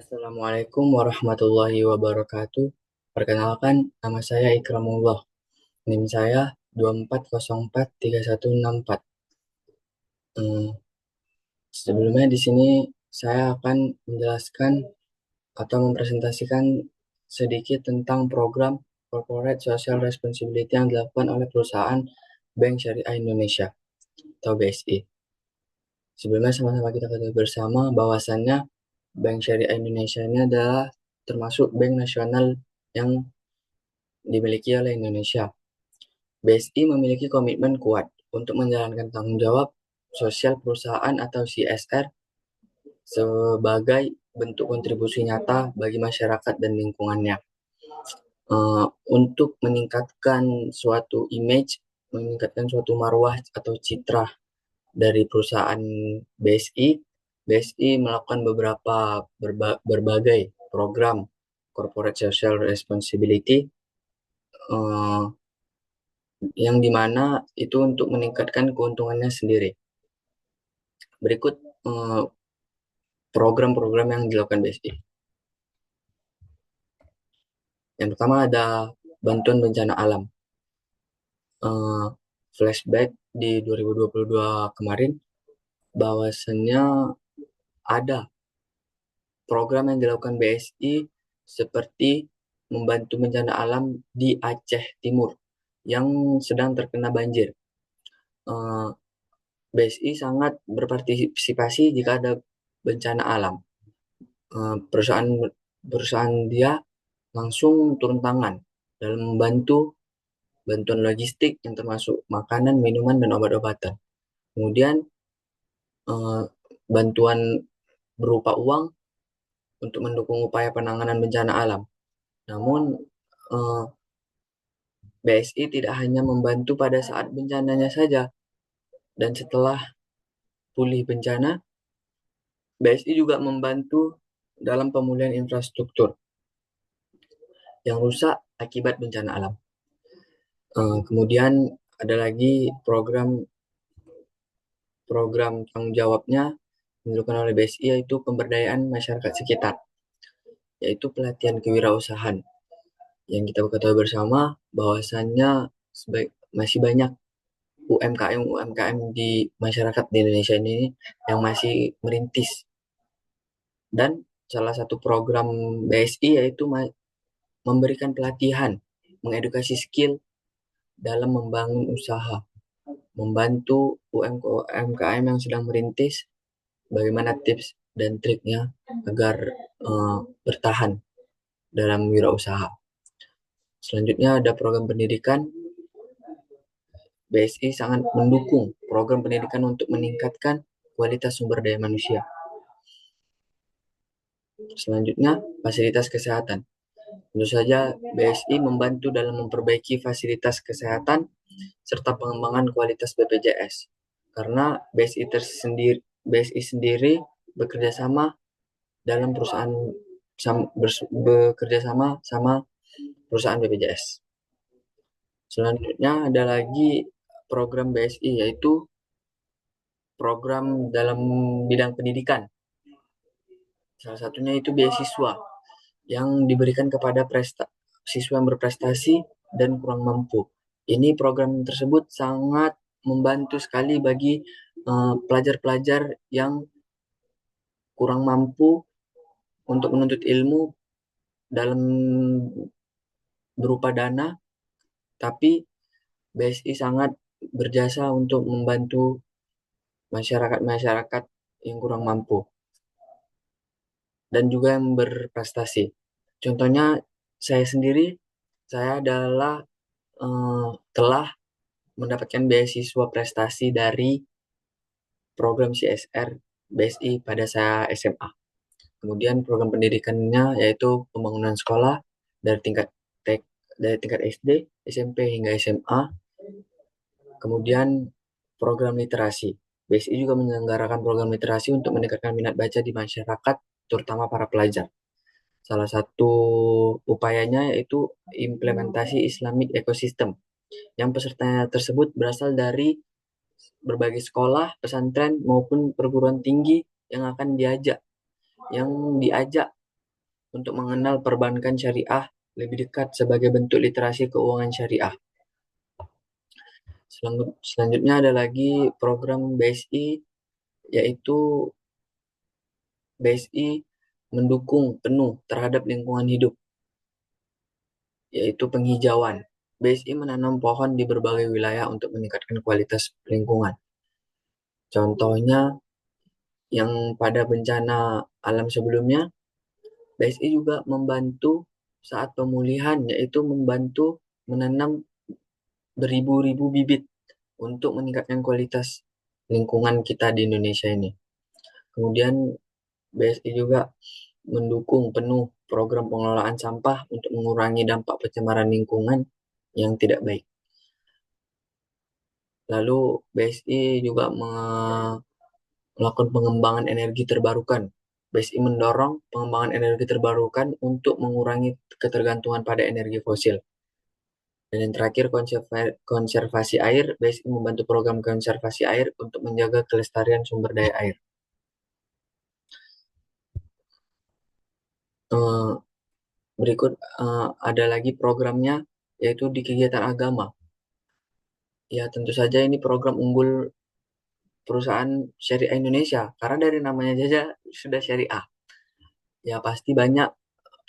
Assalamualaikum warahmatullahi wabarakatuh. Perkenalkan, nama saya Ikramullah. NIM saya 24043164. Hmm, Sebelumnya di sini saya akan menjelaskan atau mempresentasikan sedikit tentang program Corporate Social Responsibility yang dilakukan oleh perusahaan Bank Syariah Indonesia atau BSI. Sebelumnya sama-sama kita ketahui bersama bahwasannya Bank Syariah Indonesia ini adalah termasuk bank nasional yang dimiliki oleh Indonesia. BSI memiliki komitmen kuat untuk menjalankan tanggung jawab sosial perusahaan atau CSR sebagai bentuk kontribusi nyata bagi masyarakat dan lingkungannya. Untuk meningkatkan suatu image, meningkatkan suatu marwah atau citra dari perusahaan BSI, BSI melakukan berbagai program corporate social responsibility uh, yang dimana itu untuk meningkatkan keuntungannya sendiri. Berikut program-program yang dilakukan BSI. Yang pertama ada bantuan bencana alam. Flashback di 2022 kemarin, bahwasannya ada program yang dilakukan BSI seperti membantu bencana alam di Aceh Timur yang sedang terkena banjir. BSI sangat berpartisipasi jika ada bencana alam. Perusahaan perusahaan dia langsung turun tangan dalam membantu bantuan logistik yang termasuk makanan, minuman, dan obat-obatan. Kemudian bantuan berupa uang untuk mendukung upaya penanganan bencana alam. Namun BSI tidak hanya membantu pada saat bencananya saja, dan setelah pulih bencana, BSI juga membantu dalam pemulihan infrastruktur yang rusak akibat bencana alam. Kemudian ada lagi program tanggung jawabnya yang dilakukan oleh BSI, yaitu pemberdayaan masyarakat sekitar, yaitu pelatihan kewirausahaan. Yang kita ketahui bersama bahwasannya masih banyak UMKM di masyarakat di Indonesia ini yang masih merintis. Dan salah satu program BSI yaitu memberikan pelatihan, mengedukasi skill dalam membangun usaha, membantu UMKM yang sedang merintis, bagaimana tips dan triknya agar bertahan dalam wirausaha. Selanjutnya ada program pendidikan. BSI sangat mendukung program pendidikan untuk meningkatkan kualitas sumber daya manusia. Selanjutnya, fasilitas kesehatan. Tentu saja BSI membantu dalam memperbaiki fasilitas kesehatan serta pengembangan kualitas BPJS. Karena BSI sendiri bekerja sama dalam perusahaan bekerja sama perusahaan BPJS. Selanjutnya ada lagi program BSI, yaitu program dalam bidang pendidikan. Salah satunya itu beasiswa yang diberikan kepada siswa yang berprestasi dan kurang mampu. Ini program tersebut sangat membantu sekali bagi pelajar-pelajar yang kurang mampu untuk menuntut ilmu dalam berupa dana, tapi BSI sangat berjasa untuk membantu masyarakat-masyarakat yang kurang mampu dan juga yang berprestasi. Contohnya saya sendiri, saya adalah telah mendapatkan beasiswa prestasi dari program CSR BSI pada saya SMA. Kemudian program pendidikannya yaitu pembangunan sekolah dari tingkat SD, SMP hingga SMA. Kemudian program literasi. BSI juga menyelenggarakan program literasi untuk meningkatkan minat baca di masyarakat, terutama para pelajar. Salah satu upayanya yaitu implementasi Islamic Ecosystem, yang pesertanya tersebut berasal dari berbagai sekolah, pesantren, maupun perguruan tinggi yang diajak untuk mengenal perbankan syariah lebih dekat sebagai bentuk literasi keuangan syariah. Selanjutnya ada lagi program BSI, yaitu BSI mendukung penuh terhadap lingkungan hidup, yaitu penghijauan. BSI menanam pohon di berbagai wilayah untuk meningkatkan kualitas lingkungan. Contohnya yang pada bencana alam sebelumnya, BSI juga membantu saat pemulihan, yaitu membantu menanam beribu-ribu bibit untuk meningkatkan kualitas lingkungan kita di Indonesia ini. Kemudian BSI juga mendukung penuh program pengelolaan sampah untuk mengurangi dampak pencemaran lingkungan yang tidak baik. Lalu BSI juga melakukan pengembangan energi terbarukan. BSI mendorong pengembangan energi terbarukan untuk mengurangi ketergantungan pada energi fosil. Dan yang terakhir, konservasi air. BSI membantu program konservasi air untuk menjaga kelestarian sumber daya air. Berikut ada lagi programnya, yaitu di kegiatan agama. Ya, tentu saja ini program unggul perusahaan syariah Indonesia, karena dari namanya saja sudah syariah. Ya, pasti banyak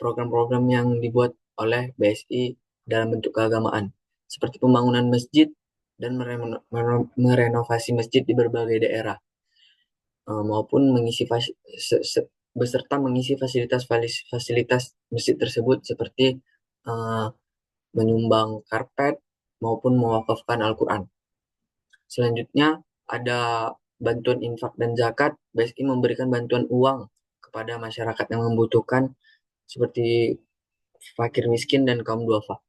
program-program yang dibuat oleh BSI dalam bentuk keagamaan, seperti pembangunan masjid dan merenovasi masjid di berbagai daerah, maupun beserta mengisi fasilitas masjid tersebut seperti uh, menyumbang karpet maupun mewakafkan Al-Quran. Selanjutnya ada bantuan infak dan zakat. BSI memberikan bantuan uang kepada masyarakat yang membutuhkan seperti fakir miskin dan kaum duafa.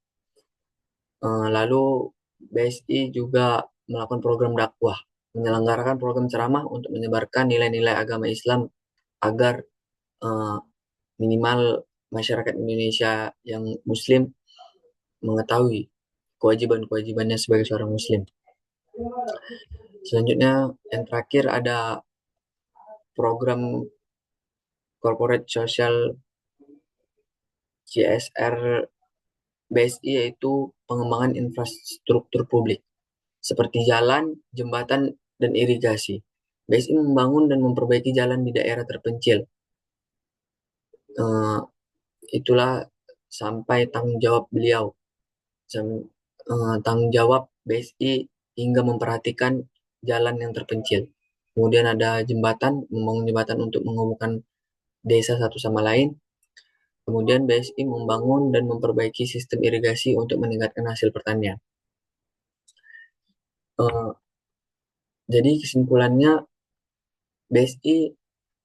Lalu BSI juga melakukan program dakwah, menyelenggarakan program ceramah untuk menyebarkan nilai-nilai agama Islam agar uh, minimal masyarakat Indonesia yang Muslim mengetahui kewajiban-kewajibannya sebagai seorang Muslim. Selanjutnya yang terakhir ada program corporate social CSR BSI, yaitu pengembangan infrastruktur publik seperti jalan, jembatan, dan irigasi. BSI membangun dan memperbaiki jalan di daerah terpencil. Itulah sampai tanggung jawab beliau, tanggung jawab BSI hingga memperhatikan jalan yang terpencil. Kemudian ada jembatan, membangun jembatan untuk menghubungkan desa satu sama lain. Kemudian BSI membangun dan memperbaiki sistem irigasi untuk meningkatkan hasil pertanian. Jadi kesimpulannya, BSI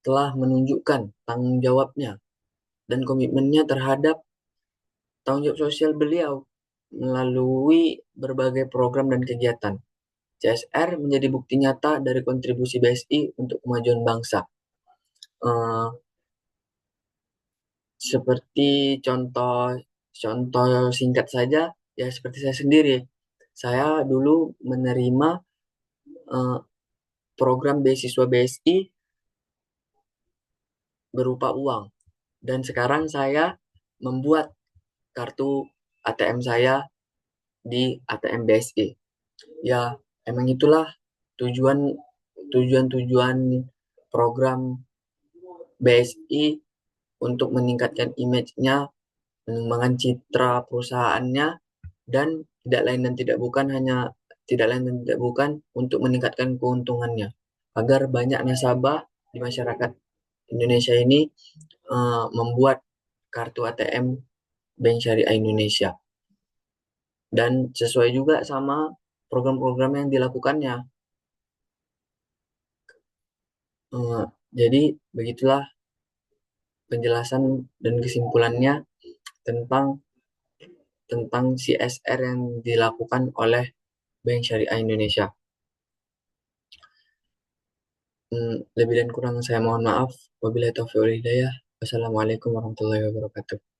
telah menunjukkan tanggung jawabnya dan komitmennya terhadap tanggung jawab sosial beliau melalui berbagai program dan kegiatan. CSR menjadi bukti nyata dari kontribusi BSI untuk kemajuan bangsa. Uh, Seperti contoh singkat saja, ya seperti saya sendiri. Saya dulu menerima uh, program beasiswa BSI berupa uang. Dan sekarang saya membuat kartu ATM saya di ATM BSI. Ya, emang itulah tujuan tujuan program BSI untuk meningkatkan image-nya, mengembangkan citra perusahaannya, dan tidak lain dan tidak bukan untuk meningkatkan keuntungannya agar banyak nasabah di masyarakat Indonesia ini membuat kartu ATM Bank Syariah Indonesia, dan sesuai juga sama program-program yang dilakukannya. Jadi begitulah penjelasan dan kesimpulannya tentang tentang CSR yang dilakukan oleh Bank Syariah Indonesia. Lebih dan kurang saya mohon maaf. Wabillahi taufiq wal hidayah. Wassalamualaikum warahmatullahi wabarakatuh.